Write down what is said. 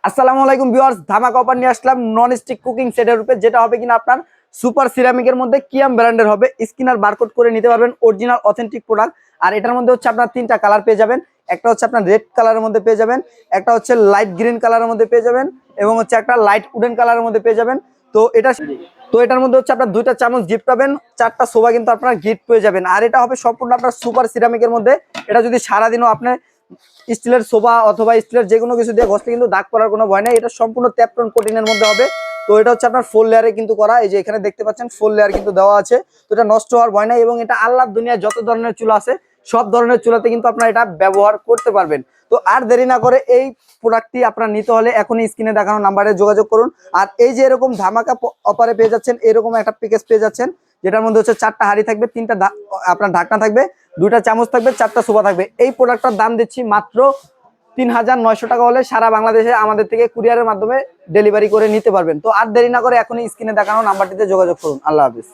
আসসালামু আলাইকুম ভিউয়ার্স, ধামাকা অফার নিয়ে আসলাম নন স্টিক কুকিং সেটের রূপে, যেটা হবে কিনা আপনার সুপার সিরামিকের মধ্যে কিয়াম ব্র্যান্ডের হবে। স্ক্যানার বারকোড করে নিতে পারবেন, অরিজিনাল অথেন্টিক প্রোডাক্ট। আর এটার মধ্যে হচ্ছে আপনার তিনটা কালার পেয়ে যাবেন। একটা হচ্ছে আপনার রেড কালারের মধ্যে পেয়ে যাবেন, একটা হচ্ছে লাইট গ্রিন কালারের মধ্যে পেয়ে যাবেন, এবং হচ্ছে একটা লাইট উডেন কালারের মধ্যে পেয়ে যাবেন। এটার মধ্যে হচ্ছে আপনার দুইটা চামচ গিফট পাবেন, চারটা সোফা কিন্তু আপনার গিফট পেয়ে যাবেন। আর এটা হবে সম্পূর্ণ আপনার সুপার সিরামিকের মধ্যে। এটা যদি সারাদিনও আপনার স্টিলের সোফা অথবা স্টিলের যে কোনো কিছু দিয়ে ঘষলে কিন্তু দাগ পড়ার কোনো ভয় নাই। এটা সম্পূর্ণ ট্যাপটন কোটিনের মধ্যে হবে। তো এটা হচ্ছে আপনার 4 লেয়ারে কিন্তু করা, এই যে এখানে দেখতে পাচ্ছেন 4 লেয়ার কিন্তু দেওয়া আছে। তো এটা নষ্ট হওয়ার ভয় নাই, এবং এটা আল্লাহর দুনিয়ায় যত ধরনের চুলা আছে সব ধরনের চুলাতে কিন্তু আপনারা এটা ব্যবহার করতে পারবেন। তো আর দেরি না করে এই প্রোডাক্টটি আপনার নিতে হলে এখনই স্ক্রিনে দেখানো নাম্বারে যোগাযোগ করুন। আর এই যে এরকম ধামাকা অফারে পেয়ে যাচ্ছেন, এরকম একটা প্যাকেজ পেয়ে যাচ্ছেন, যেটার মধ্যে হচ্ছে 4টা হাঁড়ি থাকবে, 3টা আপনার ঢাকনা থাকবে, 2টা চামচ থাকবে, 4টা সোফা থাকবে। এই প্রোডাক্টটার দাম দিচ্ছি মাত্র 3900 টাকা হলে সারা বাংলাদেশে আমাদের থেকে কুরিয়ারের মাধ্যমে ডেলিভারি করে নিতে পারবেন। তো আর দেরি না করে এখনই স্ক্রিনে দেখানো নাম্বারটিতে যোগাযোগ করুন। আল্লাহ হাফিজ।